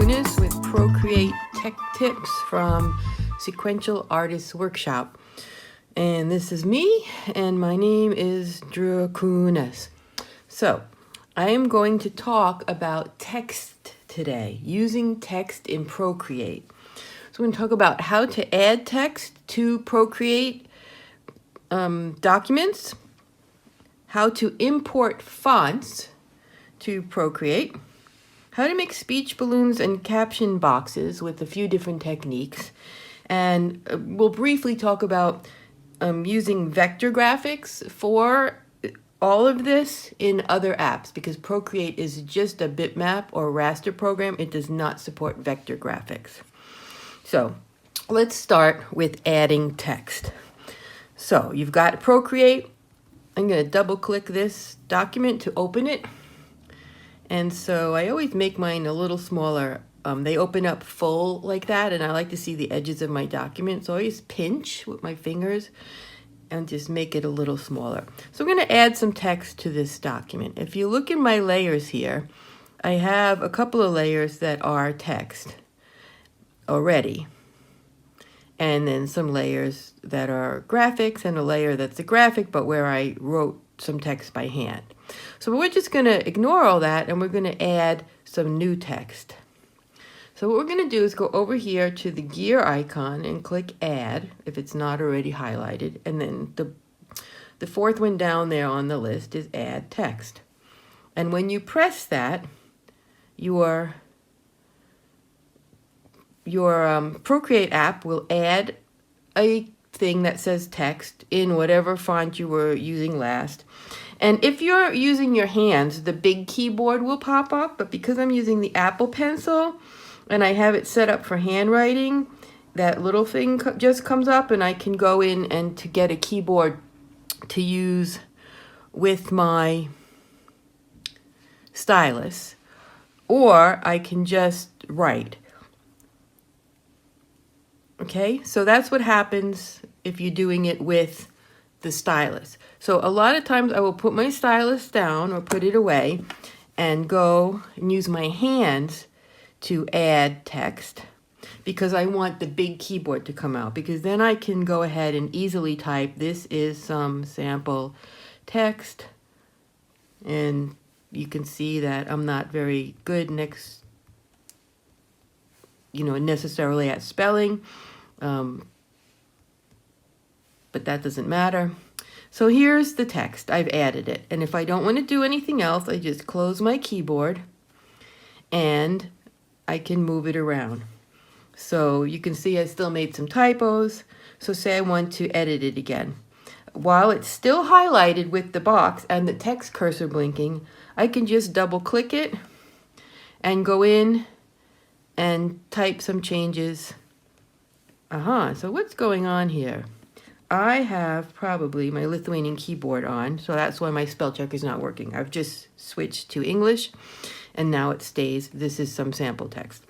Druchunas with Procreate Tech Tips from Sequential Artists Workshop. And this is me, and my name is Druchunas. So, I am going to talk about text today, using text in Procreate. So, we're going to talk about how to add text to Procreate documents, how to import fonts to Procreate, how to make speech balloons and caption boxes with a few different techniques, and we'll briefly talk about using vector graphics for all of this in other apps, because Procreate is just a bitmap or raster program. It does not support vector graphics. So let's start with adding text. So you've got Procreate. I'm going to double click this document to open it. And so I always make mine a little smaller. They open up full like that, and I like to see the edges of my document. So I always pinch with my fingers and just make it a little smaller. So I'm going to add some text to this document. If you look in my layers here, I have a couple of layers that are text already. And then some layers that are graphics, and a layer that's a graphic, but where I wrote some text by hand. So we're just going to ignore all that, and we're going to add some new text. So what we're going to do is go over here to the gear icon and click Add, if it's not already highlighted. And then the fourth one down there on the list is Add Text. And when you press that, your Procreate app will add a thing that says text in whatever font you were using last. And if you're using your hands, the big keyboard will pop up, but because I'm using the Apple Pencil and I have it set up for handwriting, that little thing just comes up, and I can go in and to get a keyboard to use with my stylus, or I can just write. Okay, so that's what happens if you're doing it with the stylus. So a lot of times I will put my stylus down or put it away and go and use my hands to add text, because I want the big keyboard to come out, because then I can go ahead and easily type, this is some sample text, and you can see that I'm not very good necessarily at spelling, but that doesn't matter. So here's the text. I've added it. And if I don't want to do anything else, I just close my keyboard and I can move it around. So you can see I still made some typos. So say I want to edit it again. While it's still highlighted with the box and the text cursor blinking, I can just double click it and go in and type some changes. So what's going on here? I have probably my Lithuanian keyboard on, so that's why my spell check is not working. I've just switched to English, and now it stays, this is some sample text.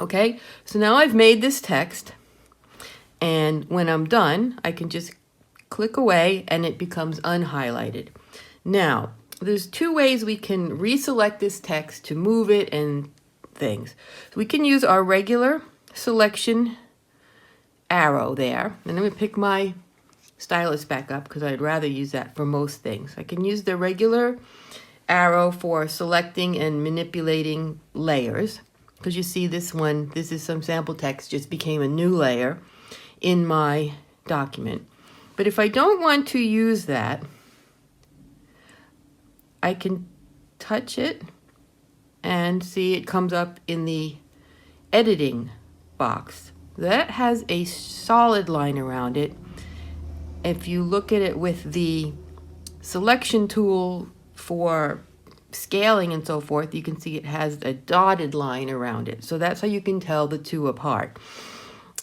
Okay, so now I've made this text, and when I'm done, I can just click away, and it becomes unhighlighted. Now, there's two ways we can reselect this text to move it and things. So we can use our regular selection arrow there, and I'm going to pick my stylus back up because I'd rather use that for most things. I can use the regular arrow for selecting and manipulating layers, because you see this one, this is some sample text, just became a new layer in my document. But if I don't want to use that, I can touch it and see it comes up in the editing box. That has a solid line around it. If you look at it with the selection tool for scaling and so forth, you can see it has a dotted line around it. So that's how you can tell the two apart.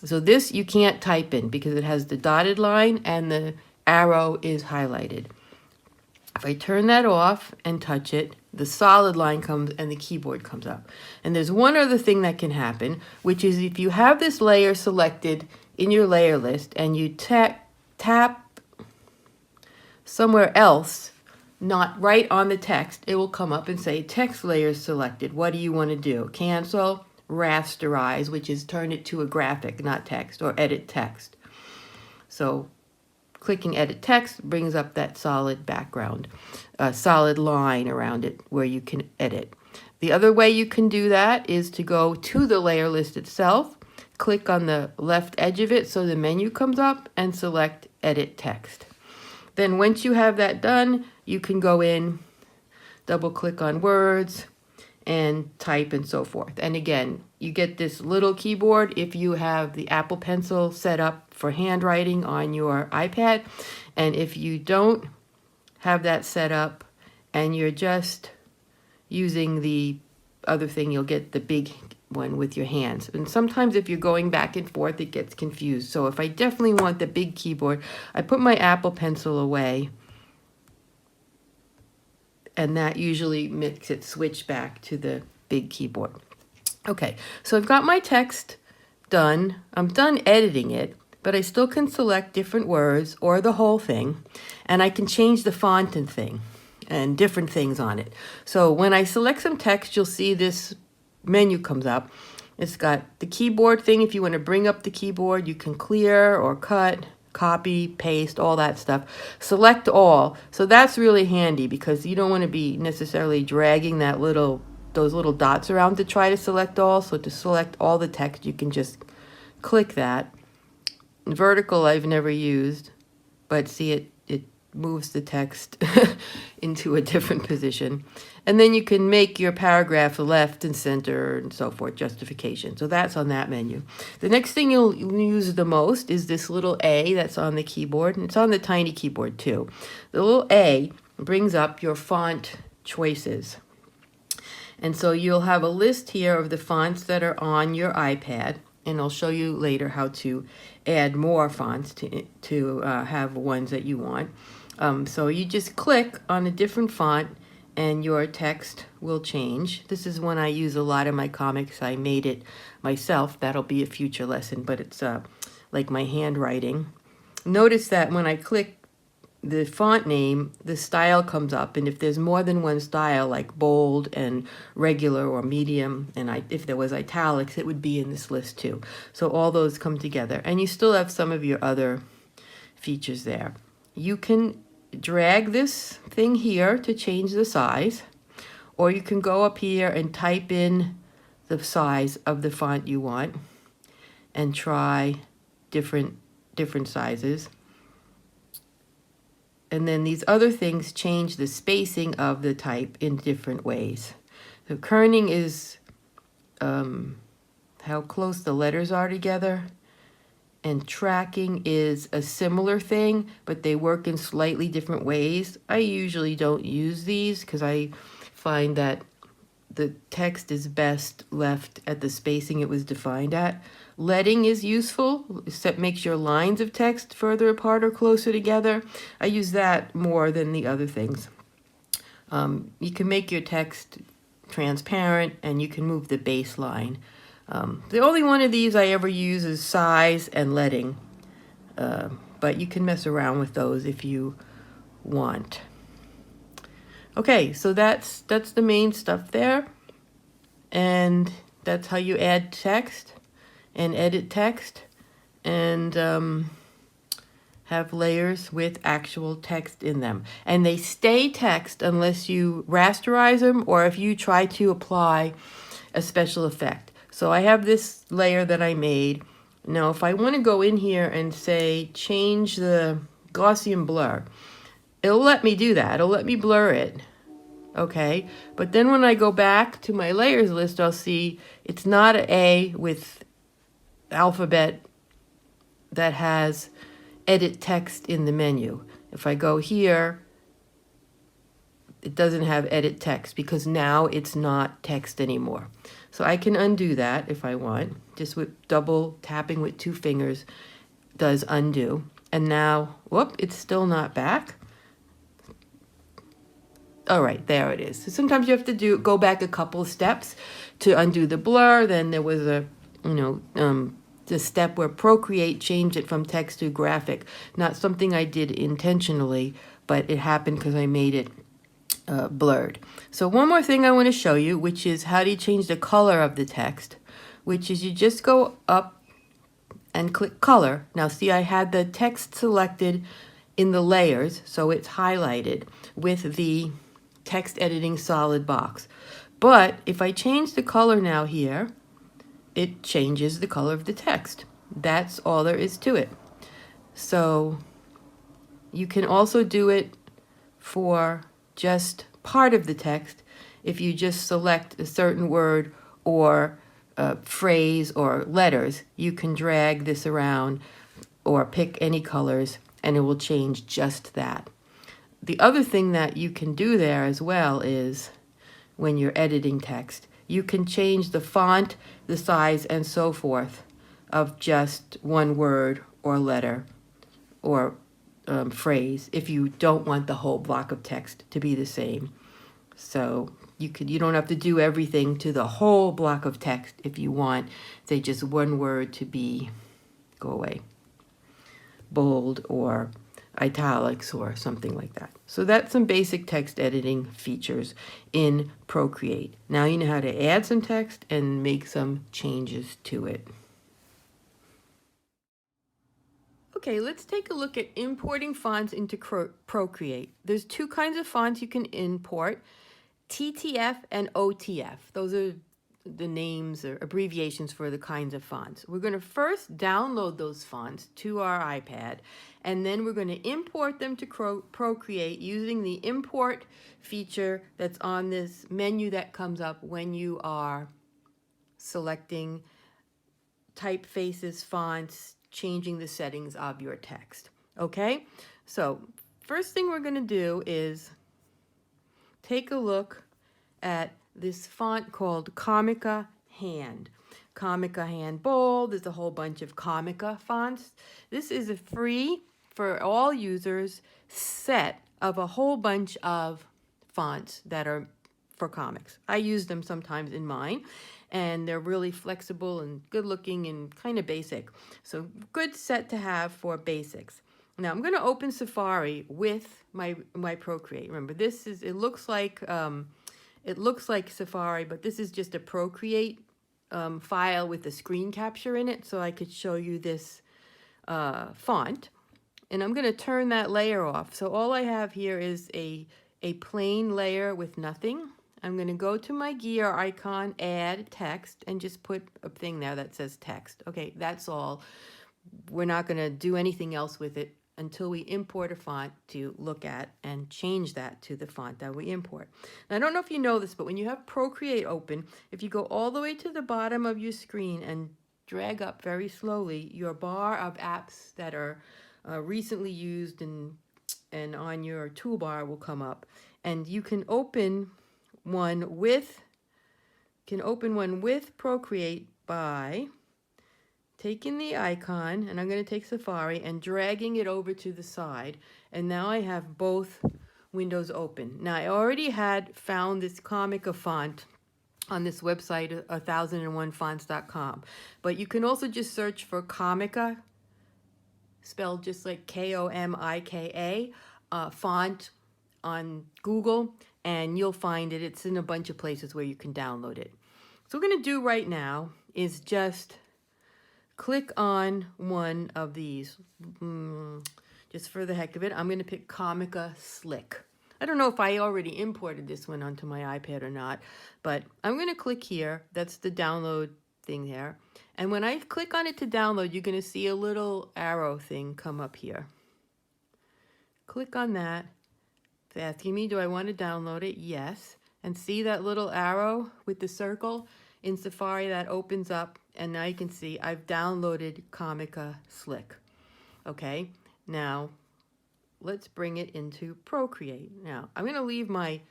So this you can't type in because it has the dotted line and the arrow is highlighted. If I turn that off and touch it, the solid line comes and the keyboard comes up. And there's one other thing that can happen, which is if you have this layer selected in your layer list and you tap somewhere else, not right on the text, it will come up and say text layer selected. What do you want to do? Cancel, rasterize, which is turn it to a graphic, not text, or edit text. So clicking edit text brings up that solid background, a solid line around it where you can edit. The other way you can do that is to go to the layer list itself, click on the left edge of it so the menu comes up, and select edit text. Then once you have that done, you can go in, double click on words, and type and so forth. And again, you get this little keyboard if you have the Apple Pencil set up for handwriting on your iPad. And if you don't have that set up and you're just using the other thing, you'll get the big one with your hands. And sometimes if you're going back and forth, it gets confused. So if I definitely want the big keyboard, I put my Apple Pencil away, and that usually makes it switch back to the big keyboard. Okay, so I've got my text done. I'm done editing it, but I still can select different words or the whole thing, and I can change the font and different things on it. So when I select some text, you'll see this menu comes up. It's got the keyboard thing. If you want to bring up the keyboard, you can clear or cut, copy, paste, all that stuff. Select all. So that's really handy because you don't want to be necessarily dragging those little dots around to try to select all. So to select all the text, you can just click that. Vertical I've never used, but see it moves the text into a different position. And then you can make your paragraph left and center and so forth, justification. So that's on that menu. The next thing you'll use the most is this little A that's on the keyboard, and it's on the tiny keyboard too. The little A brings up your font choices. And so you'll have a list here of the fonts that are on your iPad, and I'll show you later how to add more fonts to have ones that you want. So you just click on a different font and your text will change. This is one I use a lot in my comics. I made it myself. That'll be a future lesson, but it's like my handwriting. Notice that when I click the font name, the style comes up, and if there's more than one style, like bold and regular or medium, and if there was italics, it would be in this list too. So all those come together, and you still have some of your other features there. You can drag this thing here to change the size, or you can go up here and type in the size of the font you want and try different sizes. And then these other things change the spacing of the type in different ways. So kerning is how close the letters are together. And tracking is a similar thing, but they work in slightly different ways. I usually don't use these because I find that the text is best left at the spacing it was defined at. Leading is useful, except makes your lines of text further apart or closer together. I use that more than the other things. You can make your text transparent, and you can move the baseline. The only one of these I ever use is size and leading, but you can mess around with those if you want. Okay, so that's the main stuff there, and that's how you add text and edit text and have layers with actual text in them. And they stay text unless you rasterize them or if you try to apply a special effect. So I have this layer that I made. Now, if I want to go in here and say, change the Gaussian blur, it'll let me do that. It'll let me blur it. Okay. But then when I go back to my layers list, I'll see it's not an A with alphabet that has edit text in the menu. If I go here, it doesn't have edit text because now it's not text anymore. So I can undo that if I want. Just with double tapping with 2 fingers does undo. And now, whoop, it's still not back. All right, there it is. So sometimes you have to go back a couple of steps to undo the blur. Then there was the step where Procreate changed it from text to graphic. Not something I did intentionally, but it happened because I made it blurred. So one more thing I want to show you, which is how do you change the color of the text. which is you just go up and click color. Now see, I had the text selected in the layers, so it's highlighted with the text editing solid box. But if I change the color now here, it changes the color of the text. That's all there is to it. So you can also do it for just part of the text. If you just select a certain word or phrase or letters, you can drag this around or pick any colors and it will change just that. The other thing that you can do there as well is when you're editing text, you can change the font, the size, and so forth of just one word or letter or phrase if you don't want the whole block of text to be the same. So you don't have to do everything to the whole block of text if you want, say, just one word to go away, bold or italics or something like that. So that's some basic text editing features in Procreate. Now you know how to add some text and make some changes to it. Okay, let's take a look at importing fonts into Procreate. There's two kinds of fonts you can import, TTF and OTF. Those are the names or abbreviations for the kinds of fonts. We're going to first download those fonts to our iPad, and then we're going to import them to Procreate using the import feature that's on this menu that comes up when you are selecting typefaces, fonts, changing the settings of your text. Okay, so first thing we're going to do is take a look at this font called Comica Hand. Comica Hand Bold. There's a whole bunch of Comica fonts. This is a free, for all users, set of a whole bunch of fonts that are for comics. I use them sometimes in mine, and they're really flexible and good looking and kind of basic. So good set to have for basics. Now I'm going to open Safari with my Procreate. Remember, it looks like Safari, but this is just a Procreate file with a screen capture in it, so I could show you this font. And I'm going to turn that layer off. So all I have here is a plain layer with nothing. I'm going to go to my gear icon, add text, and just put a thing there that says text. Okay, that's all. We're not going to do anything else with it until we import a font to look at and change that to the font that we import. Now, I don't know if you know this, but when you have Procreate open, if you go all the way to the bottom of your screen and drag up very slowly, your bar of apps that are recently used and on your toolbar will come up, and you can open one with Procreate by taking the icon, and I'm going to take Safari and dragging it over to the side, and now I have both windows open. Now I already had found this Comica font on this website, 1001fonts.com, but you can also just search for Comica, spelled just like Komika, font on Google, and you'll find it. It's in a bunch of places where you can download it. So what we're going to do right now is just click on one of these. Just for the heck of it, I'm going to pick Comica Slick. I don't know if I already imported this one onto my iPad or not, but I'm going to click here. That's the download thing there. And when I click on it to download, you're going to see a little arrow thing come up here. Click on that. It's asking me, do I want to download it? Yes. And see that little arrow with the circle in Safari that opens up, and now you can see I've downloaded Comica Slick. Okay, now let's bring it into Procreate. Now I'm going to leave my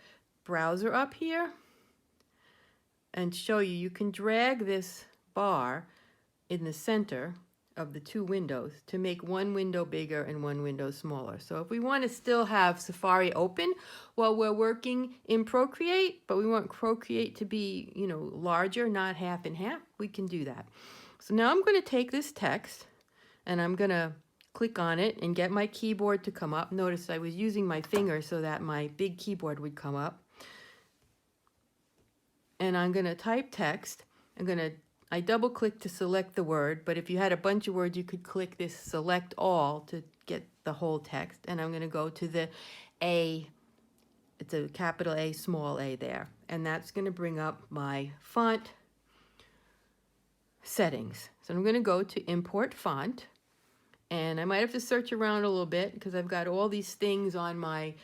browser up here and show you, you can drag this bar in the center of the two windows to make one window bigger and one window smaller. So if we want to still have Safari open while we're working in Procreate, but we want Procreate to be, larger, not half and half, we can do that. So now I'm going to take this text and I'm going to click on it and get my keyboard to come up. Notice I was using my finger so that my big keyboard would come up. And I'm going to type text. I'm going to I double click to select the word, but if you had a bunch of words, you could click this select all to get the whole text. And I'm going to go to the A, it's a capital A, small a there. And that's going to bring up my font settings. So I'm going to go to import font. And I might have to search around a little bit because I've got all these things on my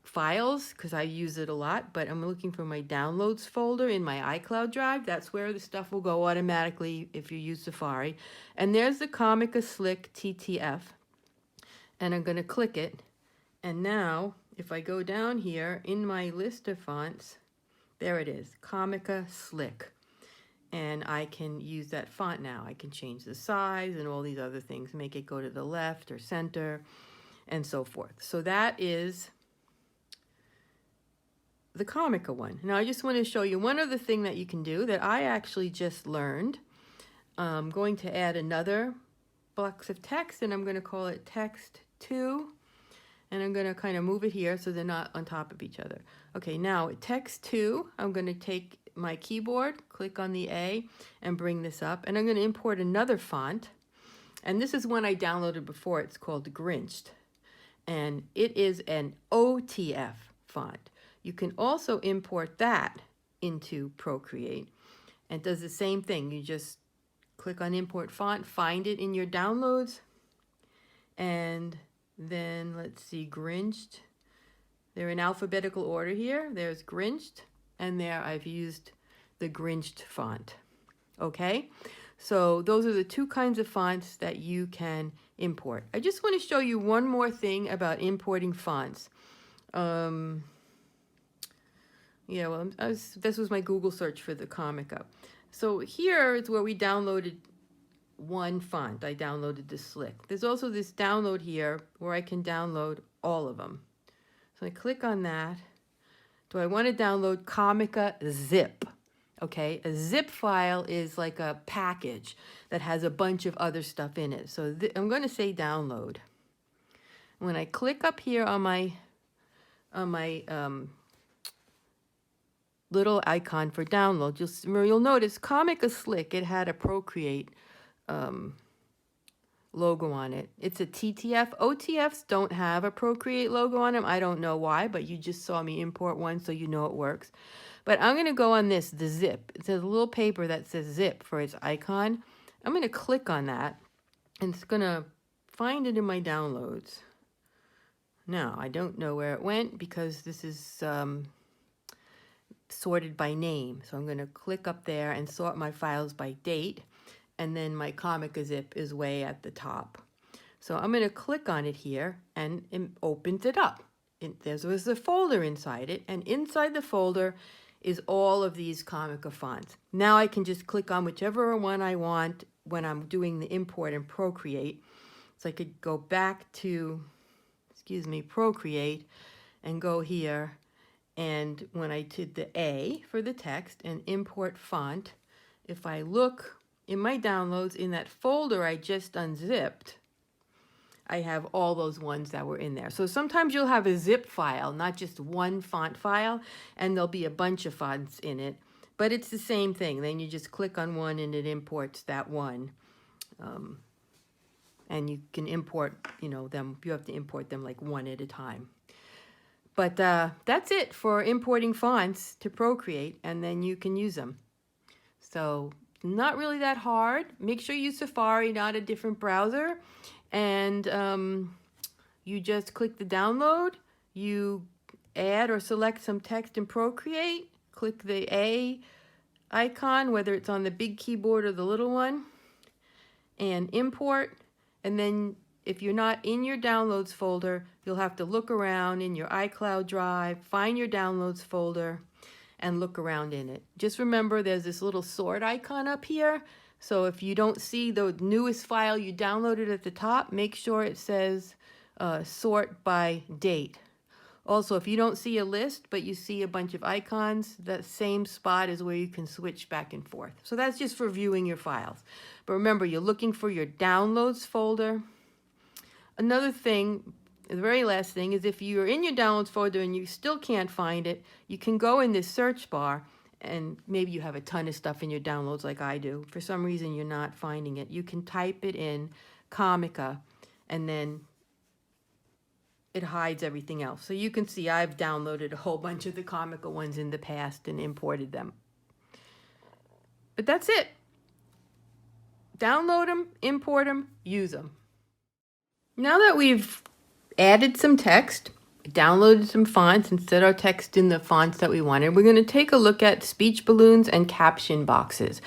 files because I use it a lot, but I'm looking for my downloads folder in my iCloud drive. That's where the stuff will go automatically if you use Safari. And there's the Comica Slick TTF. And I'm going to click it. And now if I go down here in my list of fonts, there it is, Comica Slick. And I can use that font now. I can change the size and all these other things, make it go to the left or center and so forth. So that is the Comica one. Now I just want to show you one other thing that you can do that I actually just learned. I'm going to add another box of text and I'm going to call it text 2. And I'm going to kind of move it here so they're not on top of each other. Okay, now text 2, I'm going to take my keyboard, click on the A, and bring this up. And I'm going to import another font. And this is one I downloaded before. It's called Grinched. And it is an OTF font. You can also import that into Procreate. And it does the same thing. You just click on Import Font, find it in your downloads, and then let's see, Grinched. They're in alphabetical order here. There's Grinched, and there I've used the Grinched font. Okay, so those are the two kinds of fonts that you can import. I just want to show you one more thing about importing fonts. Yeah, well, this was my Google search for the Comica. So here is where we downloaded one font. I downloaded the Slick. There's also this download here where I can download all of them. So I click on that. Do I want to download Comica Zip? Okay, a zip file is like a package that has a bunch of other stuff in it. So I'm going to say download. When I click up here on my little icon for download, you'll notice Comica Slick, it had a Procreate logo on it. It's a TTF. OTFs don't have a Procreate logo on them. I don't know why, but you just saw me import one, so you know it works. But I'm going to go on this, the zip. It says a little paper that says zip for its icon. I'm going to click on that, and it's going to find it in my downloads. Now, I don't know where it went because this is sorted by name. So I'm going to click up there and sort my files by date. And then my Comica Zip is way at the top. So I'm going to click on it here, and it opens it up. There was a folder inside it, and inside the folder is all of these Comica fonts. Now I can just click on whichever one I want when I'm doing the import in Procreate. So I could go back to, Procreate, and go here. And when I did the A for the text and import font, if I look in my downloads, in that folder I just unzipped, I have all those ones that were in there. So sometimes you'll have a zip file, not just one font file, and there'll be a bunch of fonts in it. But it's the same thing. Then you just click on one and it imports that one. And you can import, them. You have to import them like one at a time. But that's it for importing fonts to Procreate, and then you can use them. So not really that hard. Make sure you use Safari, not a different browser. And you just click the download. You add or select some text in Procreate. Click the A icon, whether it's on the big keyboard or the little one. And import. And then if you're not in your downloads folder, you'll have to look around in your iCloud drive, find your downloads folder, and look around in it. Just remember there's this little sort icon up here. So if you don't see the newest file you downloaded at the top, make sure it says sort by date. Also, if you don't see a list, but you see a bunch of icons, that same spot is where you can switch back and forth. So that's just for viewing your files. But remember, you're looking for your downloads folder. Another thing, the very last thing, is if you're in your downloads folder and you still can't find it, you can go in this search bar and maybe you have a ton of stuff in your downloads like I do. For some reason, you're not finding it. You can type it in Comica, and then it hides everything else. So you can see I've downloaded a whole bunch of the Comica ones in the past and imported them. But that's it. Download them, import them, use them. Now that we've added some text, downloaded some fonts, and set our text in the fonts that we wanted, we're going to take a look at speech balloons and caption boxes.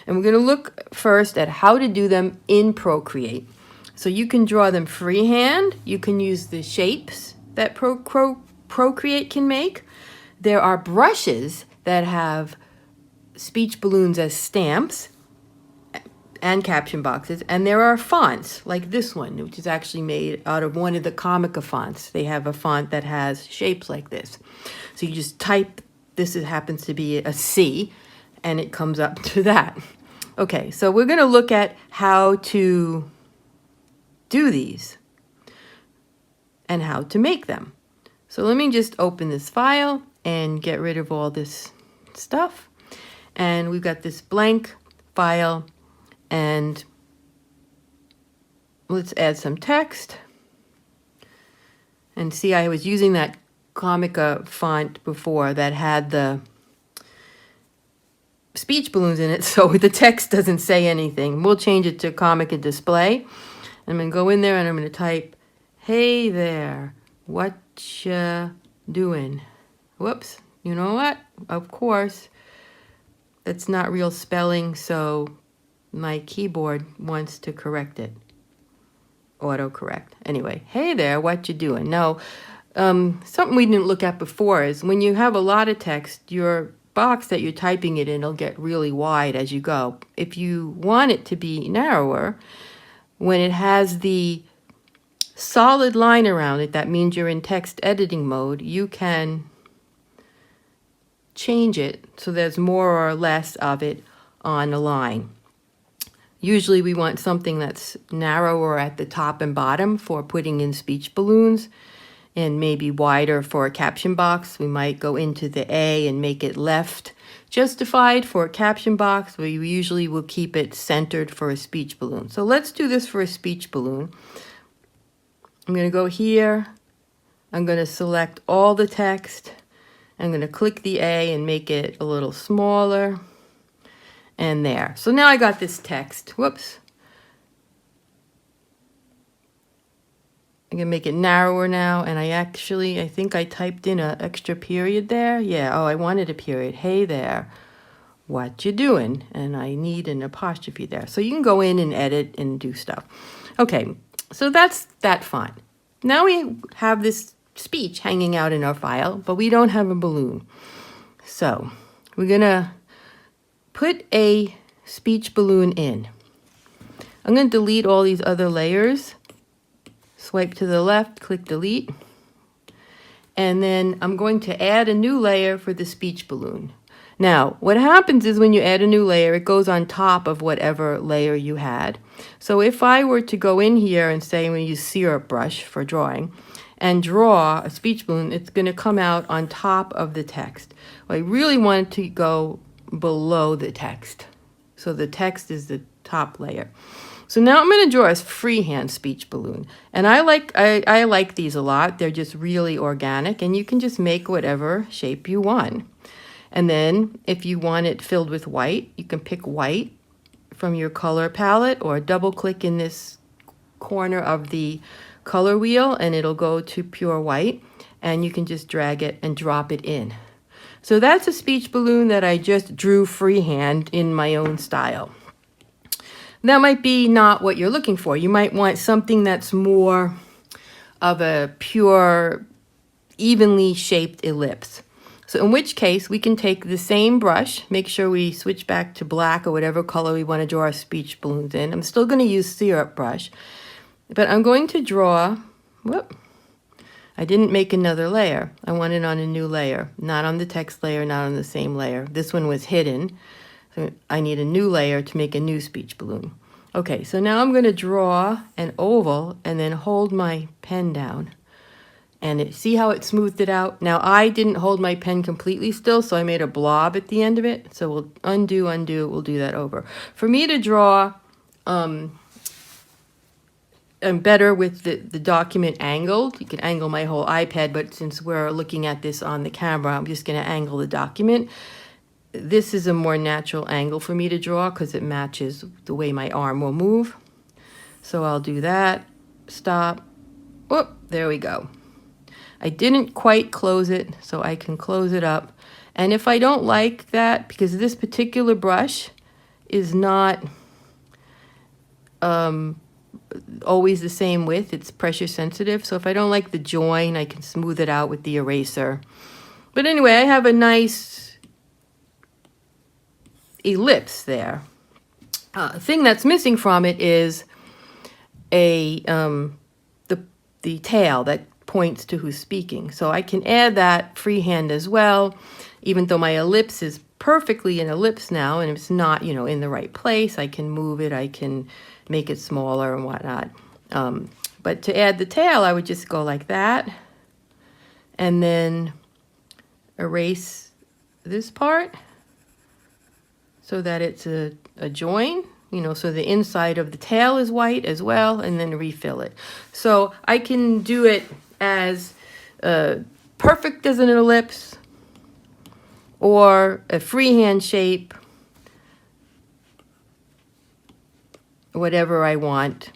And we're going to look first at how to do them in Procreate. So you can draw them freehand. You can use the shapes that Procreate can make. There are brushes that have speech balloons as stamps and caption boxes, and there are fonts like this one, which is actually made out of one of the Comica fonts. They have a font that has shapes like this. So you just type, this happens to be a C, and it comes up to that. Okay, so we're going to look at how to do these and how to make them. So let me just open this file and get rid of all this stuff. And we've got this blank file, and let's add some text. And see, I was using that Comica font before that had the speech balloons in it, so the text doesn't say anything. We'll change it to Comica Display. I'm going to go in there and I'm going to type, "Hey there, what ya doing?" Whoops, you know what? Of course, that's not real spelling, so my keyboard wants to correct it. Autocorrect. Anyway, "Hey there, what you doing?" Now, something we didn't look at before is when you have a lot of text, your box that you're typing it in will get really wide as you go. If you want it to be narrower, when it has the solid line around it, that means you're in text editing mode, you can change it so there's more or less of it on a line. Usually we want something that's narrower at the top and bottom for putting in speech balloons, and maybe wider for a caption box. We might go into the A and make it left justified for a caption box. We usually will keep it centered for a speech balloon. So let's do this for a speech balloon. I'm going to go here. I'm going to select all the text. I'm going to click the A and make it a little smaller. And there. So now I got this text. Whoops. I'm going to make it narrower now. And I think I typed in an extra period there. Yeah, oh, I wanted a period. "Hey there, what you doing?" And I need an apostrophe there. So you can go in and edit and do stuff. Okay, so that's that font. Now we have this speech hanging out in our file, but we don't have a balloon. So we're going to put a speech balloon in. I'm going to delete all these other layers. Swipe to the left, click delete. And then I'm going to add a new layer for the speech balloon. Now, what happens is when you add a new layer, it goes on top of whatever layer you had. So if I were to go in here and say I'm going to use syrup brush for drawing and draw a speech balloon, it's going to come out on top of the text. Well, I really want it to go below the text. So the text is the top layer. So now I'm going to draw a freehand speech balloon. And I like these a lot. They're just really organic, and you can just make whatever shape you want. And then if you want it filled with white, you can pick white from your color palette or double click in this corner of the color wheel and it'll go to pure white, and you can just drag it and drop it in. So that's a speech balloon that I just drew freehand in my own style. That might be not what you're looking for. You might want something that's more of a pure, evenly shaped ellipse. So in which case, we can take the same brush, make sure we switch back to black or whatever color we want to draw our speech balloons in. I'm still going to use syrup brush, but I'm going to draw, I didn't make another layer. I want it on a new layer, not on the text layer, not on the same layer. This one was hidden. So I need a new layer to make a new speech balloon. Okay, so now I'm going to draw an oval and then hold my pen down And see how it smoothed it out? Now, I didn't hold my pen completely still, so I made a blob at the end of it. So we'll undo, we'll do that over. For me to draw, I'm better with the document angled. You can angle my whole iPad, but since we're looking at this on the camera, I'm just going to angle the document. This is a more natural angle for me to draw because it matches the way my arm will move. So I'll do that. Stop. Whoop, there we go. I didn't quite close it, so I can close it up. And if I don't like that, because this particular brush is not always the same width, it's pressure sensitive. So if I don't like the join, I can smooth it out with the eraser. But anyway, I have a nice ellipse there. The thing that's missing from it is the tail that points to who's speaking. So I can add that freehand as well, even though my ellipse is perfectly an ellipse now, and it's not, in the right place. I can move it, I can make it smaller and whatnot. But to add the tail, I would just go like that, and then erase this part so that it's a join. So the inside of the tail is white as well, and then refill it. So I can do it as perfect as an ellipse or a freehand shape, whatever I want,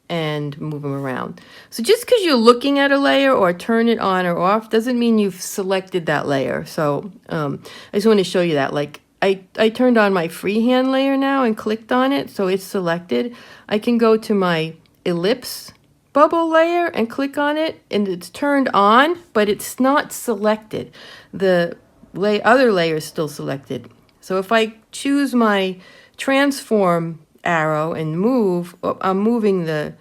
and move them around. So just because you're looking at a layer or turn it on or off doesn't mean you've selected that layer. So I just want to show you that. Like I turned on my freehand layer now and clicked on it, so it's selected. I can go to my ellipse bubble layer and click on it, and it's turned on, but it's not selected. The other layer is still selected. So if I choose my transform arrow and move, I'm moving the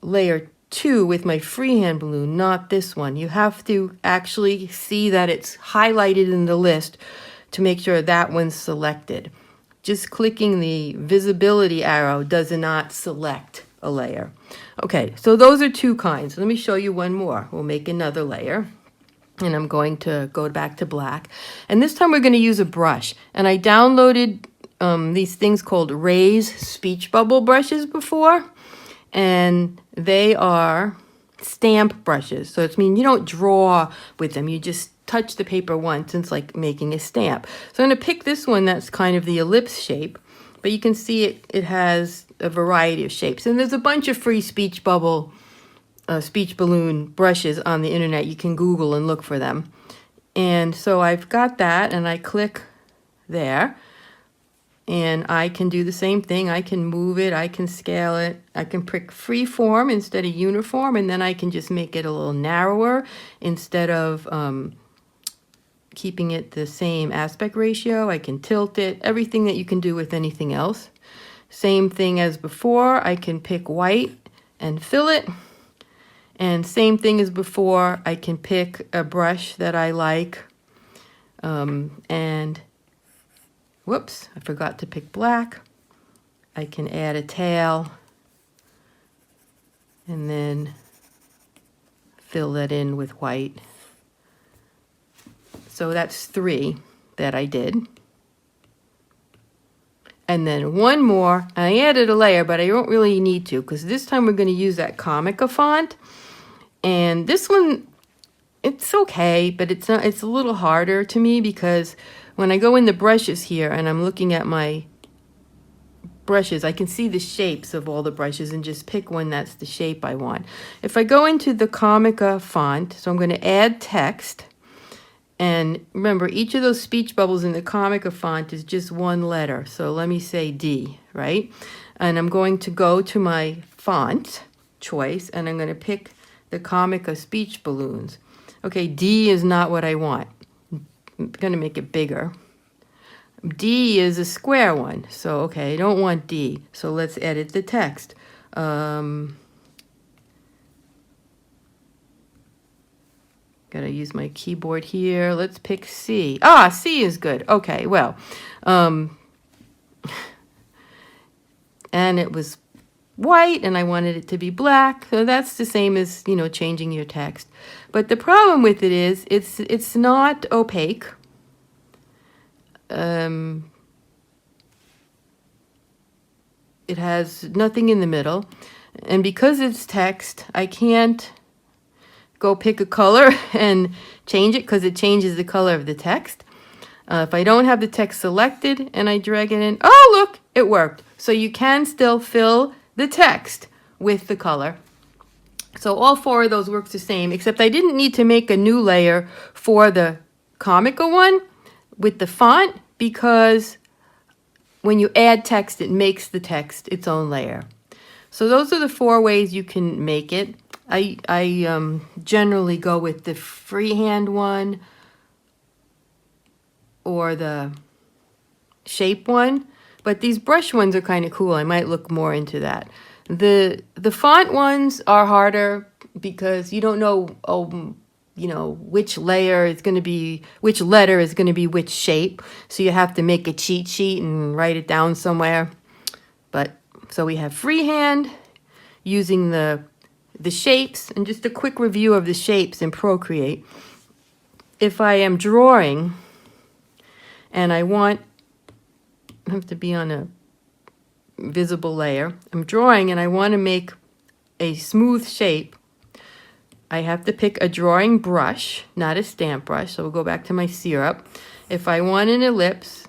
layer 2 with my freehand balloon, not this one. You have to actually see that it's highlighted in the list to make sure that one's selected. Just clicking the visibility arrow does not select a layer. Okay, so those are two kinds. Let me show you one more. We'll make another layer, and I'm going to go back to black. And this time we're going to use a brush. And I downloaded these things called Ray's speech bubble brushes before, and they are stamp brushes. So it means you don't draw with them. You just touch the paper once, and it's like making a stamp. So I'm going to pick this one that's kind of the ellipse shape, but you can see it has a variety of shapes. And there's a bunch of free speech balloon brushes on the internet. You can Google and look for them. And so I've got that, and I click there, and I can do the same thing. I can move it, I can scale it, I can pick free form instead of uniform, and then I can just make it a little narrower instead of keeping it the same aspect ratio. I can tilt it, everything that you can do with anything else. Same thing as before, I can pick white and fill it. And same thing as before, I can pick a brush that I like. And whoops, I forgot to pick black. I can add a tail and then fill that in with white. So that's 3 that I did. And then one more, and I added a layer, but I don't really need to, because this time we're going to use that Comica font. And this one, it's okay, but it's not, it's a little harder to me, because when I go in the brushes here and I'm looking at my brushes, I can see the shapes of all the brushes and just pick one that's the shape I want. If I go into the Comica font, so I'm going to add text. And remember, each of those speech bubbles in the Comica font is just one letter. So let me say D, right? And I'm going to go to my font choice, and I'm going to pick the Comica speech balloons. Okay, D is not what I want. I'm going to make it bigger. D is a square one. So, okay, I don't want D. So let's edit the text. Gotta use my keyboard here. Let's pick C. Ah, C is good. Okay, well. And it was white and I wanted it to be black. So that's the same as, you know, changing your text. But the problem with it is it's not opaque. It has nothing in the middle. And because it's text, I can't go pick a color and change it because it changes the color of the text. If I don't have the text selected and I drag it in, oh, look, it worked. So you can still fill the text with the color. So all four of those works the same, except I didn't need to make a new layer for the Comica one with the font because when you add text, it makes the text its own layer. So those are the four ways you can make it. I generally go with the freehand one or the shape one, but these brush ones are kind of cool. I might look more into that. The font ones are harder because you don't know, you know, which layer is going to be, which letter is going to be which shape. So you have to make a cheat sheet and write it down somewhere. But so we have freehand using the shapes, and just a quick review of the shapes in Procreate. If I am drawing and I have to be on a visible layer. I'm drawing and I want to make a smooth shape. I have to pick a drawing brush, not a stamp brush. So we'll go back to my syrup. If I want an ellipse,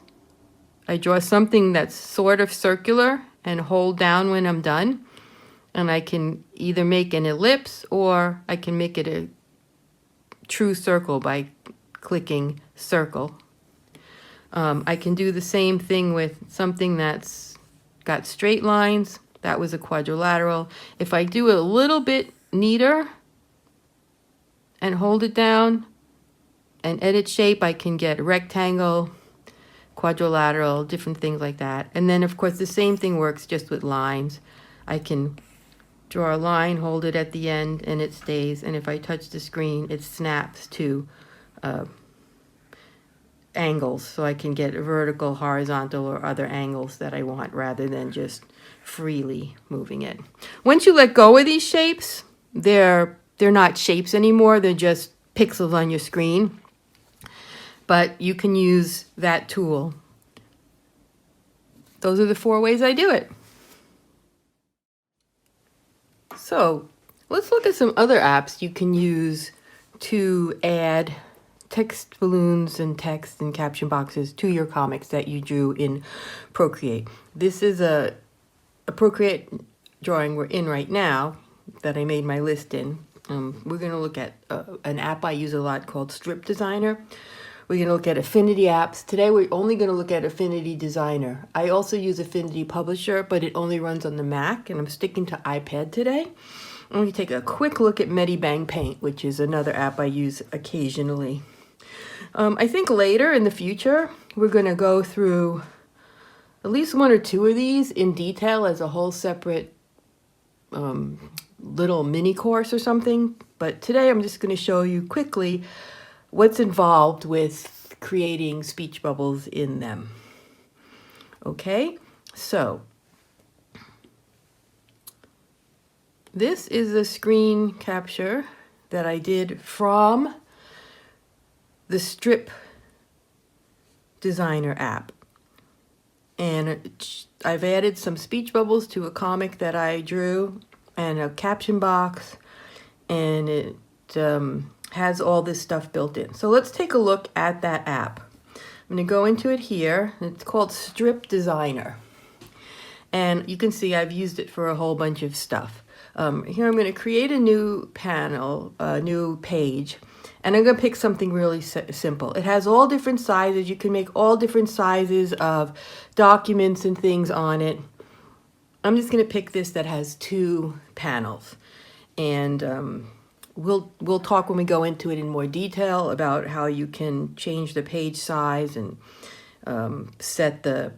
I draw something that's sort of circular and hold down when I'm done. And I can either make an ellipse or I can make it a true circle by clicking circle. I can do the same thing with something that's got straight lines. That was a quadrilateral. If I do it a little bit neater and hold it down and edit shape, I can get rectangle, quadrilateral, different things like that. And then, of course, the same thing works just with lines. I can draw a line, hold it at the end, and it stays. And if I touch the screen, it snaps to angles, so I can get vertical, horizontal, or other angles that I want rather than just freely moving it. Once you let go of these shapes, they're not shapes anymore. They're just pixels on your screen. But you can use that tool. Those are the four ways I do it. So let's look at some other apps you can use to add text balloons and text and caption boxes to your comics that you drew in Procreate. This is a Procreate drawing we're in right now that I made my list in. We're going to look at an app I use a lot called Strip Designer. We're going to look at Affinity apps. Today we're only going to look at Affinity Designer. I also use Affinity Publisher, but it only runs on the Mac, and I'm sticking to iPad today. I'm going to take a quick look at Medibang Paint, which is another app I use occasionally. I think later in the future, we're going to go through at least one or two of these in detail as a whole separate little mini course or something. But today I'm just going to show you quickly what's involved with creating speech bubbles in them. Okay, so this is a screen capture that I did from the Strip Designer app. And I've added some speech bubbles to a comic that I drew and a caption box, and it has all this stuff built in. So let's take a look at that app. I'm going to go into it here. It's called Strip Designer. And you can see I've used it for a whole bunch of stuff. Here I'm going to create a new panel, a new page. And I'm going to pick something really simple. It has all different sizes. You can make all different sizes of documents and things on it. I'm just going to pick this that has 2 panels. And we'll talk when we go into it in more detail about how you can change the page size and set the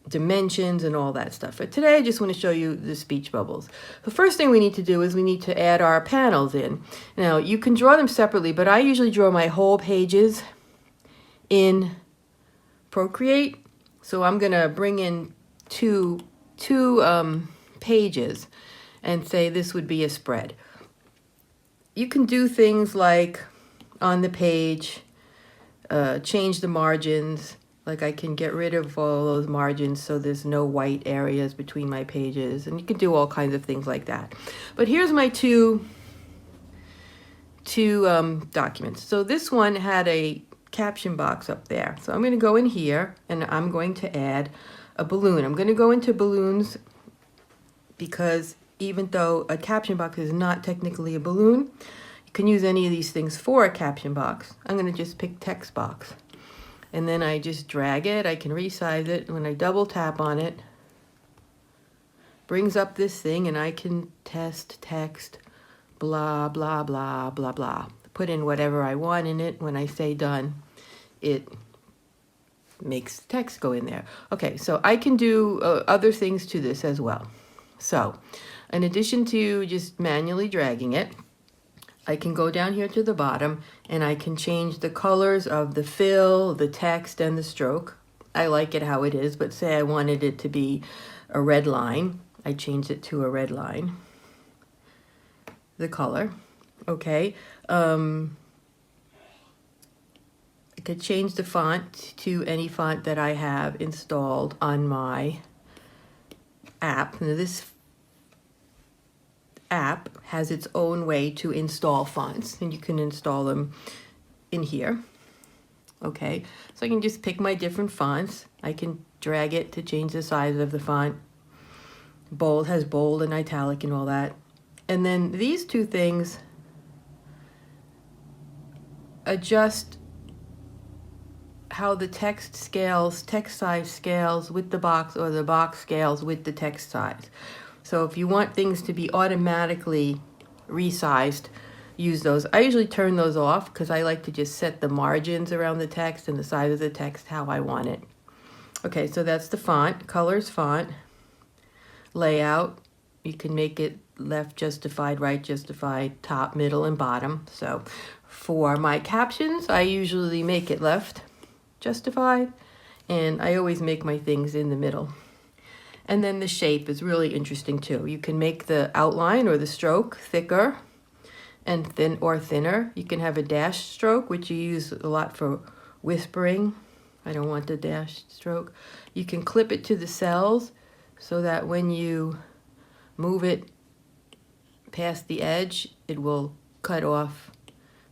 dimensions and all that stuff. But today I just want to show you the speech bubbles. The first thing we need to do is we need to add our panels in. Now you can draw them separately, but I usually draw my whole pages in Procreate. So I'm going to bring in two pages and say this would be a spread. You can do things like on the page, change the margins. Like I can get rid of all those margins so there's no white areas between my pages, and you can do all kinds of things like that. But here's my two documents. So this one had a caption box up there. So I'm going to go in here and I'm going to add a balloon. I'm going to go into balloons because even though a caption box is not technically a balloon, you can use any of these things for a caption box. I'm going to just pick text box. And then I just drag it. I can resize it. When I double tap on it, brings up this thing and I can test text, blah, blah, blah, blah, blah. Put in whatever I want in it. When I say done, it makes text go in there. Okay, so I can do other things to this as well. So in addition to just manually dragging it, I can go down here to the bottom and I can change the colors of the fill, the text, and the stroke. I like it how it is, but say I wanted it to be a red line. I change it to a red line. The color, okay. I could change the font to any font that I have installed on my app. Now this app has its own way to install fonts, and you can install them in here. Okay, so I can just pick my different fonts. I can drag it to change the size of the font. Bold has bold and italic and all that. And then these two things adjust how the text size scales with the box, or the box scales with the text size. So if you want things to be automatically resized, use those. I usually turn those off because I like to just set the margins around the text and the size of the text how I want it. Okay, so that's the font, colors, font, layout. You can make it left justified, right justified, top, middle, and bottom. So for my captions, I usually make it left justified, and I always make my things in the middle. And then the shape is really interesting too. You can make the outline or the stroke thicker and thinner. You can have a dash stroke, which you use a lot for whispering. I don't want the dash stroke. You can clip it to the cells so that when you move it past the edge, it will cut off.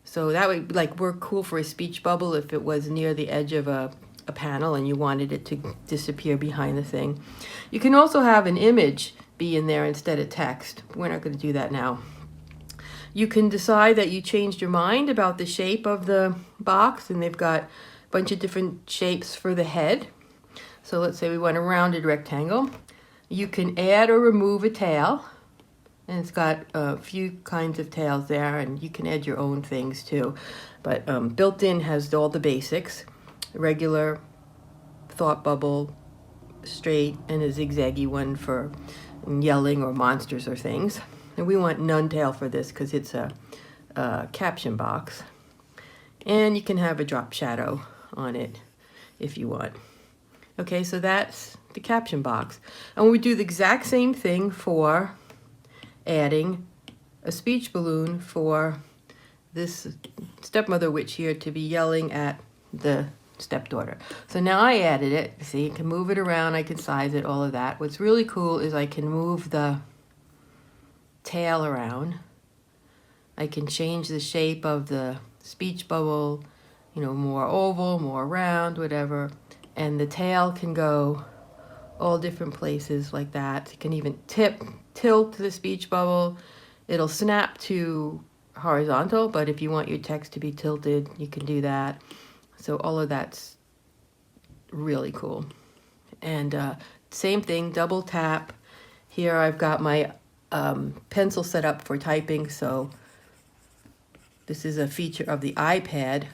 So that would work cool for a speech bubble if it was near the edge of a panel and you wanted it to disappear behind the thing. You can also have an image be in there instead of text. We're not going to do that now. You can decide that you changed your mind about the shape of the box, and they've got a bunch of different shapes for the head. So let's say we want a rounded rectangle. You can add or remove a tail, and it's got a few kinds of tails there, and you can add your own things too. But built-in has all the basics: regular, thought bubble, straight, and a zigzaggy one for yelling or monsters or things. And we want none tail for this because it's a caption box. And you can have a drop shadow on it if you want. Okay, so that's the caption box. And we do the exact same thing for adding a speech balloon for this stepmother witch here to be yelling at the stepdaughter. So now I added it. See, you can move it around, I can size it, all of that. What's really cool is I can move the tail around. I can change the shape of the speech bubble, you know, more oval, more round, whatever. And the tail can go all different places like that. You can even tilt the speech bubble. It'll snap to horizontal, but if you want your text to be tilted, you can do that. So all of that's really cool. And same thing, double tap. Here I've got my pencil set up for typing, so this is a feature of the iPad.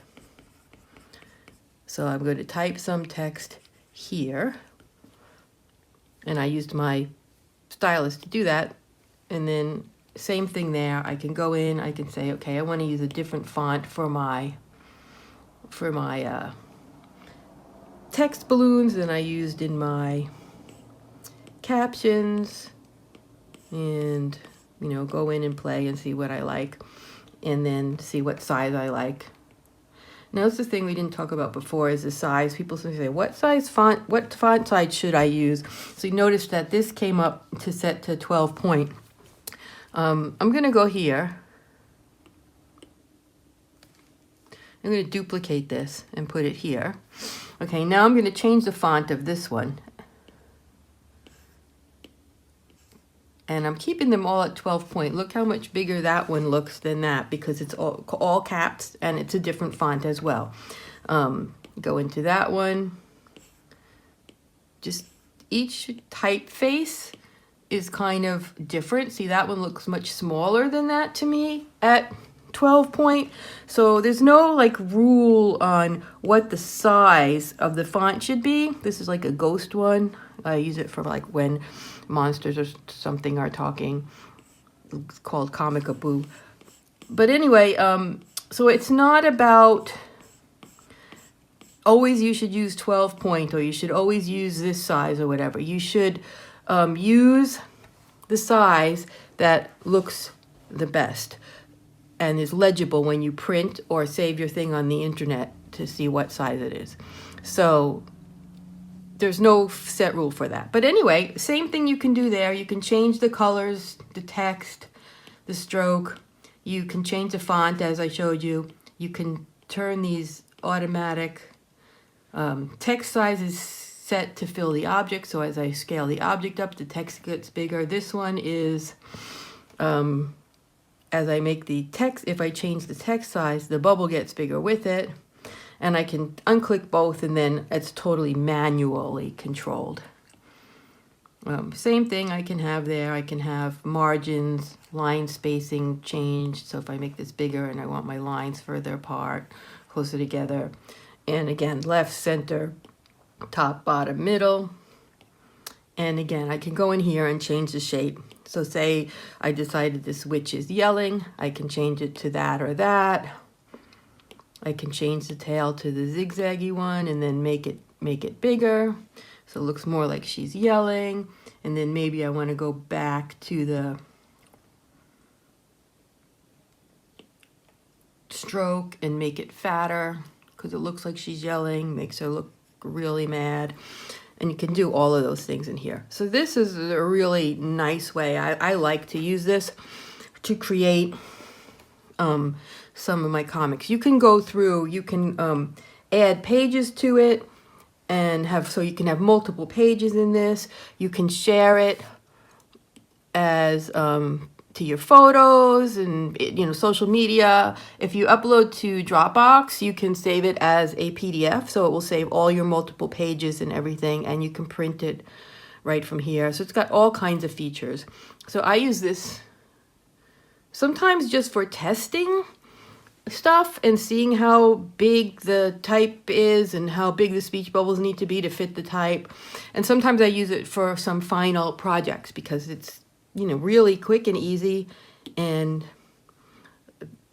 So I'm going to type some text here, and I used my stylus to do that. And then same thing there, I can go in, I can say, okay, I want to use a different font for my text balloons than I used in my captions. and, you know, go in and play and see what I like, and then see what size I like. Now, that's the thing we didn't talk about before, is the size. People say, what font size should I use? So you notice that this came up to set to 12 point. I'm going to go here. I'm going to duplicate this and put it here. Okay, now I'm going to change the font of this one. And I'm keeping them all at 12 point. Look how much bigger that one looks than that, because it's all caps and it's a different font as well. Go into that one. Just each typeface is kind of different. See, that one looks much smaller than that to me at 12 point. So there's no like rule on what the size of the font should be. This is like a ghost one. I use it for like when monsters or something are talking. It's called Comic-a-Boo. But anyway, so it's not about always you should use 12 point or you should always use this size or whatever. You should use the size that looks the best and is legible when you print or save your thing on the internet to see what size it is. So there's no set rule for that. But anyway, same thing you can do there. You can change the colors, the text, the stroke. You can change the font as I showed you. You can turn these automatic text sizes set to fill the object. So as I scale the object up, the text gets bigger. This one is, as I make the text, if I change the text size, the bubble gets bigger with it. And I can unclick both, and then it's totally manually controlled. Same thing I can have there. I can have margins, line spacing changed. So if I make this bigger and I want my lines further apart, closer together. And again, left, center, top, bottom, middle. And again, I can go in here and change the shape. So say I decided this witch is yelling. I can change it to that or that. I can change the tail to the zigzaggy one and then make it bigger so it looks more like she's yelling. And then maybe I want to go back to the stroke and make it fatter because it looks like she's yelling, makes her look really mad. And you can do all of those things in here. So this is a really nice way. I like to use this to create some of my comics. You can go through, you can add pages to it and have, so you can have multiple pages in this. You can share it as to your photos and, you know, social media. If you upload to Dropbox, you can save it as a PDF, so it will save all your multiple pages and everything, and you can print it right from here. So it's got all kinds of features. So I use this sometimes just for testing stuff and seeing how big the type is and how big the speech bubbles need to be to fit the type. And sometimes I use it for some final projects because it's, you know, really quick and easy, and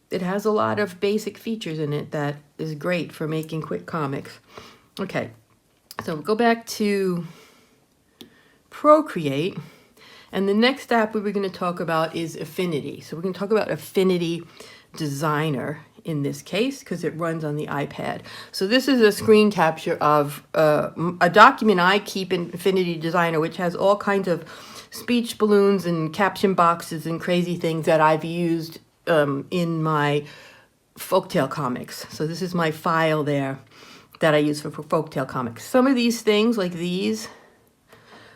it has a lot of basic features in it that is great for making quick comics. Okay, so go back to Procreate. And the next app we were going to talk about is Affinity. So we're going to talk about Affinity Designer in this case because it runs on the iPad. So this is a screen capture of a document I keep in Affinity Designer, which has all kinds of speech balloons and caption boxes and crazy things that I've used in my folktale comics. So this is my file there that I use for folktale comics. Some of these things, like these,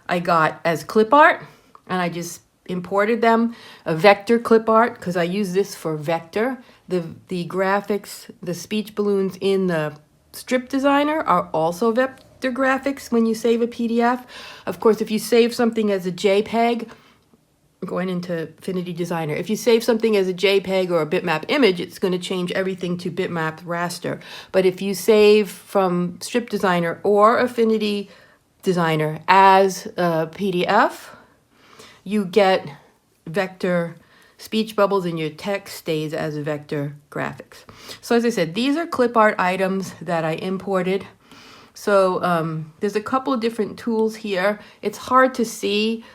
I got as clip art. And I just imported them, a vector clip art, because I use this for vector. The graphics, the speech balloons in the strip designer are also vector graphics when you save a PDF. Of course, if you save something as a JPEG, going into Affinity Designer, if you save something as a JPEG or a bitmap image, it's going to change everything to bitmap raster. But if you save from strip designer or Affinity Designer as a PDF, you get vector speech bubbles and your text stays as vector graphics. So as I said, these are clip art items that I imported. So there's a couple of different tools here. It's hard to see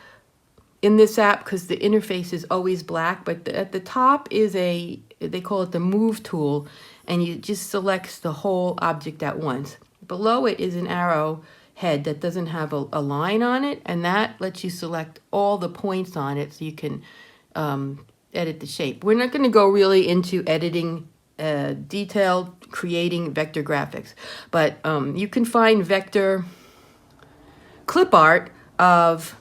in this app because the interface is always black, but at the top is they call it the move tool, and you just select the whole object at once. Below it is an arrow head that doesn't have a line on it, and that lets you select all the points on it so you can edit the shape. We're not going to go really into editing detailed creating vector graphics, but you can find vector clip art of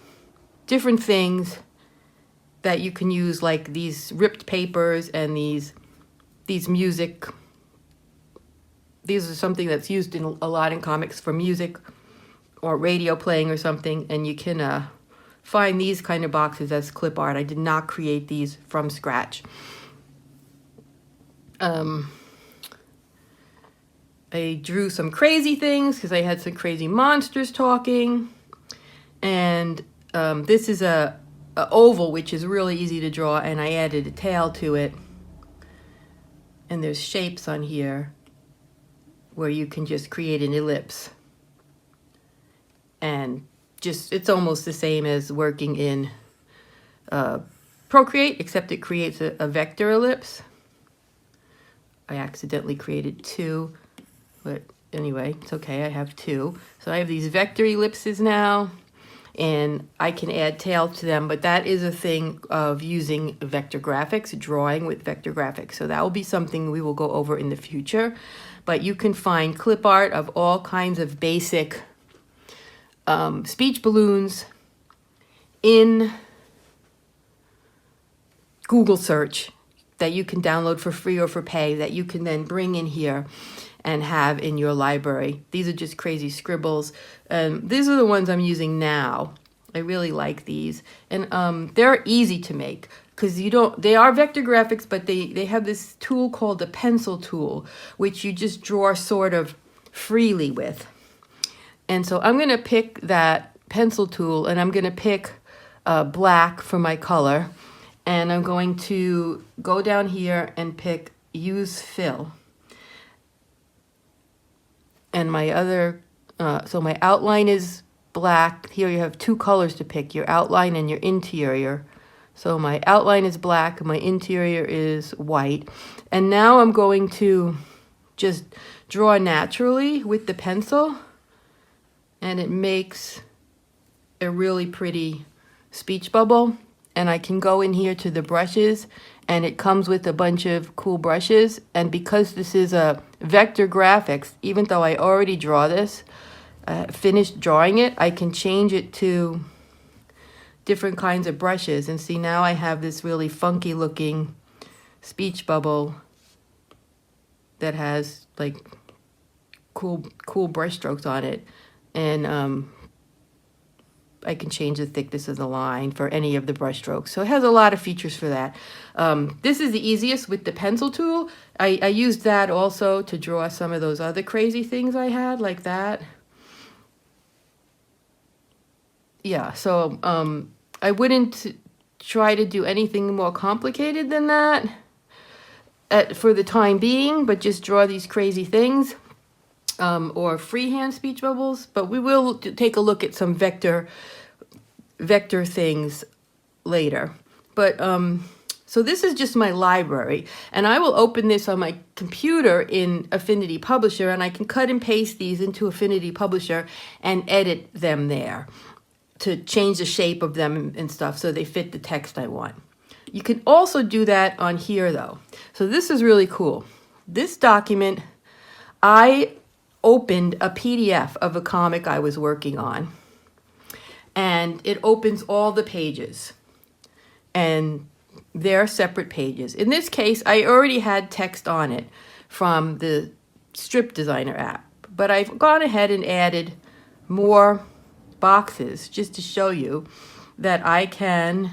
different things that you can use, like these ripped papers and these music. These are something that's used in a lot in comics for music or radio playing or something, and you can find these kind of boxes as clip art. I did not create these from scratch. I drew some crazy things because I had some crazy monsters talking, and this is a oval, which is really easy to draw, and I added a tail to it, and there's shapes on here where you can just create an ellipse, and just it's almost the same as working in Procreate, except it creates a vector ellipse. I accidentally created two, but anyway, it's okay, I have two. So I have these vector ellipses now, and I can add tail to them, but that is a thing of using vector graphics, drawing with vector graphics. So that will be something we will go over in the future. But you can find clip art of all kinds of basic speech balloons in Google search that you can download for free or for pay, that you can then bring in here and have in your library. These are just crazy scribbles. These are the ones I'm using now. I really like these. And they're easy to make because they are vector graphics, but they have this tool called the pencil tool, which you just draw sort of freely with. And so I'm gonna pick that pencil tool, and I'm gonna pick black for my color. And I'm going to go down here and pick use fill. And my other, so my outline is black. Here you have two colors to pick, your outline and your interior. So my outline is black, and my interior is white. And now I'm going to just draw naturally with the pencil, and it makes a really pretty speech bubble. And I can go in here to the brushes, and it comes with a bunch of cool brushes. And because this is a vector graphics, even though I already draw this, finished drawing it, I can change it to different kinds of brushes. And see, now I have this really funky looking speech bubble that has like cool brush strokes on it. And I can change the thickness of the line for any of the brush strokes. So it has a lot of features for that. This is the easiest with the pencil tool. I used that also to draw some of those other crazy things I had, like that. Yeah, so I wouldn't try to do anything more complicated than that for the time being, but just draw these crazy things. Or freehand speech bubbles, but we will take a look at some vector things later. But so this is just my library, and I will open this on my computer in Affinity Publisher, and I can cut and paste these into Affinity Publisher and edit them there to change the shape of them and stuff so they fit the text I want. You can also do that on here though. So this is really cool. This document, I opened a PDF of a comic I was working on, and it opens all the pages, and they're separate pages. In this case, I already had text on it from the Strip Designer app, but I've gone ahead and added more boxes just to show you that I can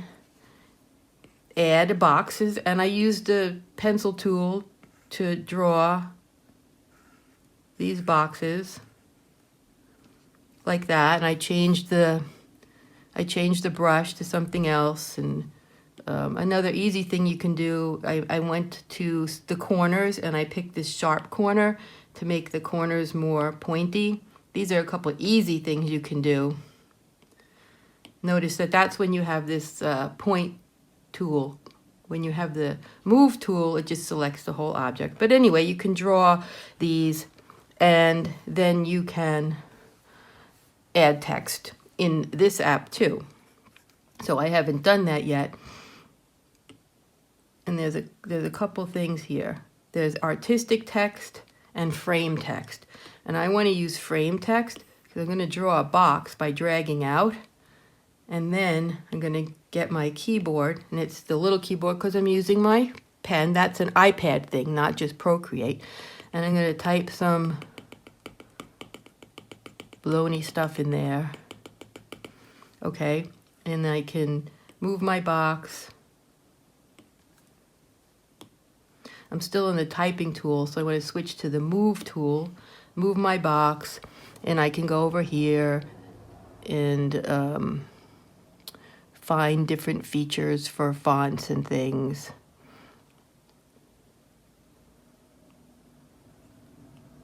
add boxes, and I used the pencil tool to draw these boxes like that, and I changed the brush to something else. And another easy thing you can do, I went to the corners and I picked this sharp corner to make the corners more pointy. These are a couple of easy things you can do. Notice that that's when you have this point tool. When you have the move tool, it just selects the whole object. But anyway, you can draw these, and then you can add text in this app too. So I haven't done that yet. And there's a couple things here. There's artistic text and frame text. And I want to use frame text because I'm going to draw a box by dragging out. And then I'm going to get my keyboard, and it's the little keyboard because I'm using my pen. That's an iPad thing, not just Procreate. And I'm going to type some baloney stuff in there. Okay, and I can move my box. I'm still in the typing tool, so I want to switch to the move tool, move my box, and I can go over here and find different features for fonts and things.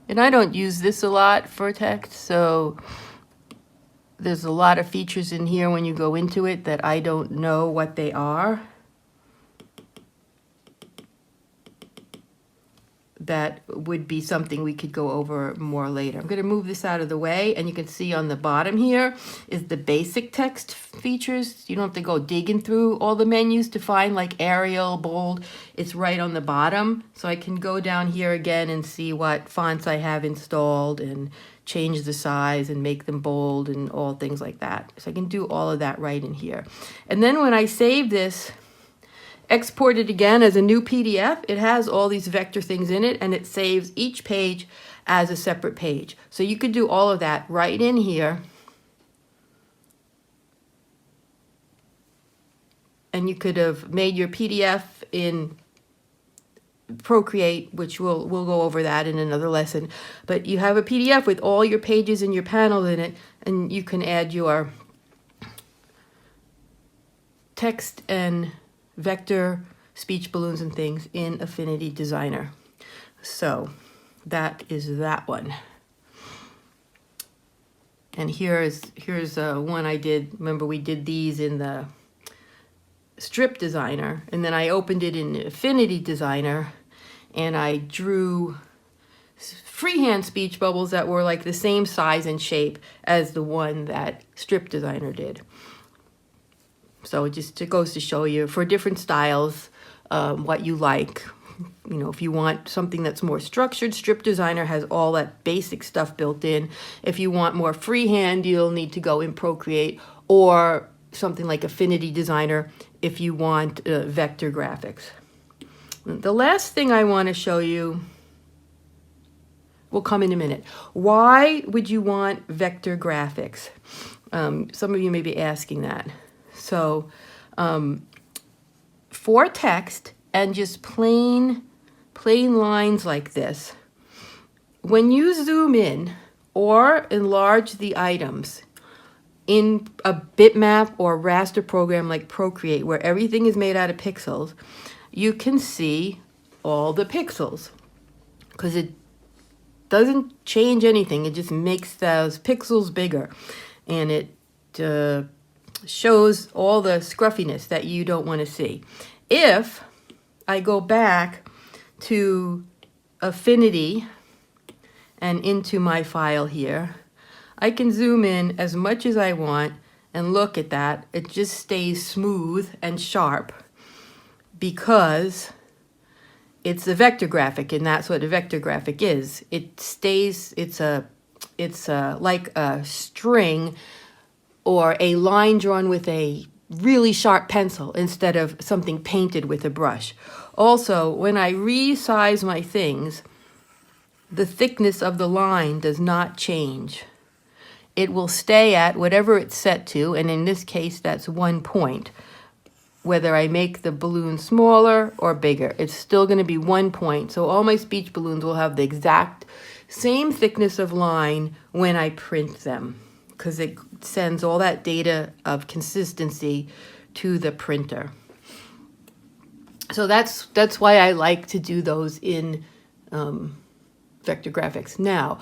And I don't use this a lot for text, so there's a lot of features in here when you go into it that I don't know what they are. That would be something we could go over more later. I'm going to move this out of the way, and you can see on the bottom here is the basic text features. You don't have to go digging through all the menus to find like Arial, bold. It's right on the bottom. So I can go down here again and see what fonts I have installed and change the size and make them bold and all things like that. So I can do all of that right in here. And then when I save this, export it again as a new PDF, it has all these vector things in it, and it saves each page as a separate page. So you could do all of that right in here. And you could have made your PDF in Procreate, which we'll go over that in another lesson. But you have a PDF with all your pages and your panels in it, and you can add your text and vector, speech balloons and things in Affinity Designer. So that is that one. And here's one I did. Remember, we did these in the Strip Designer, and then I opened it in Affinity Designer, and I drew freehand speech bubbles that were like the same size and shape as the one that Strip Designer did. So it goes to show you for different styles what you like. You know, if you want something that's more structured, Strip Designer has all that basic stuff built in. If you want more freehand, you'll need to go in Procreate, or something like Affinity Designer if you want vector graphics. The last thing I want to show you will come in a minute. Why would you want vector graphics? Some of you may be asking that. So for text and just plain lines like this, when you zoom in or enlarge the items in a bitmap or raster program like Procreate, where everything is made out of pixels, you can see all the pixels because it doesn't change anything. It just makes those pixels bigger, and it shows all the scruffiness that you don't want to see. If I go back to Affinity and into my file here, I can zoom in as much as I want and look at that. It just stays smooth and sharp because it's a vector graphic, and that's what a vector graphic is. It stays, it's like a string or a line drawn with a really sharp pencil instead of something painted with a brush. Also, when I resize my things, the thickness of the line does not change. It will stay at whatever it's set to, and in this case, that's 1 point. Whether I make the balloon smaller or bigger, it's still going to be 1 point. So all my speech balloons will have the exact same thickness of line when I print them, because it sends all that data of consistency to the printer. So that's why I like to do those in vector graphics. Now,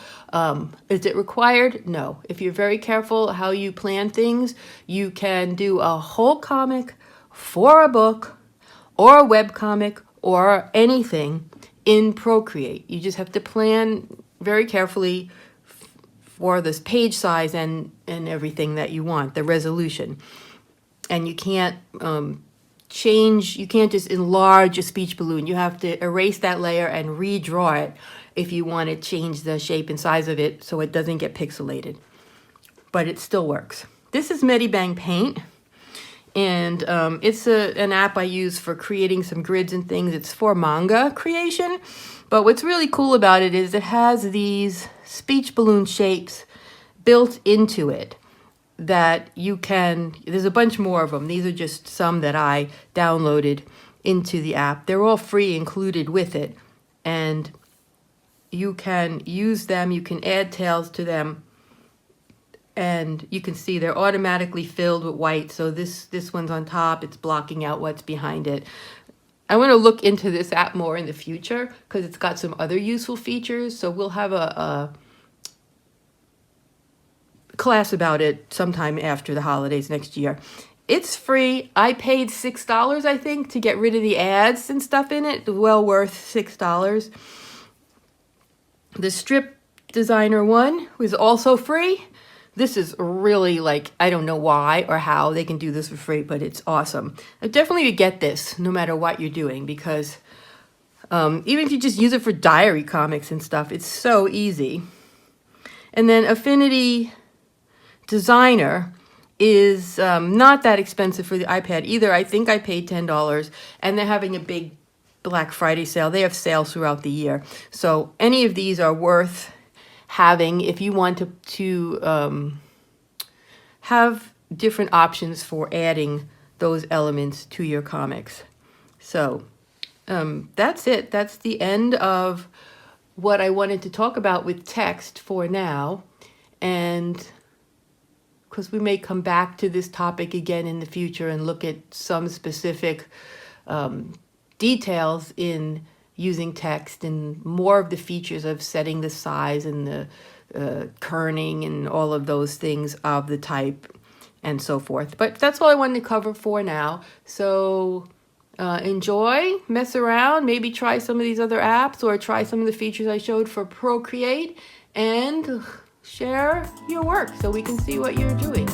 is it required? No. If you're very careful how you plan things, you can do a whole comic for a book or a web comic or anything in Procreate. You just have to plan very carefully for this page size and everything that you want, the resolution. And you can't change, you can't just enlarge a speech balloon. You have to erase that layer and redraw it if you want to change the shape and size of it so it doesn't get pixelated. But it still works. This is Medibang Paint. And it's an app I use for creating some grids and things. It's for manga creation. But what's really cool about it is it has these speech balloon shapes built into it that you can, there's a bunch more of them. These are just some that I downloaded into the app. They're all free included with it. And you can use them, you can add tails to them. And you can see they're automatically filled with white. So this one's on top, it's blocking out what's behind it. I want to look into this app more in the future because it's got some other useful features. So we'll have a class about it sometime after the holidays next year. It's free. I paid $6, I think, to get rid of the ads and stuff in it. Well worth $6. The Strip Designer one was also free. This is really like, I don't know why or how they can do this for free, but it's awesome. I definitely would get this no matter what you're doing because even if you just use it for diary comics and stuff, it's so easy. And then Affinity Designer is not that expensive for the iPad either. I think I paid $10 and they're having a big Black Friday sale. They have sales throughout the year. So any of these are worth having if you want to have different options for adding those elements to your comics. So that's it. That's the end of what I wanted to talk about with text for now. And because we may come back to this topic again in the future and look at some specific details in using text and more of the features of setting the size and the kerning and all of those things of the type and so forth. But that's all I wanted to cover for now. So enjoy, mess around, maybe try some of these other apps or try some of the features I showed for Procreate and share your work so we can see what you're doing.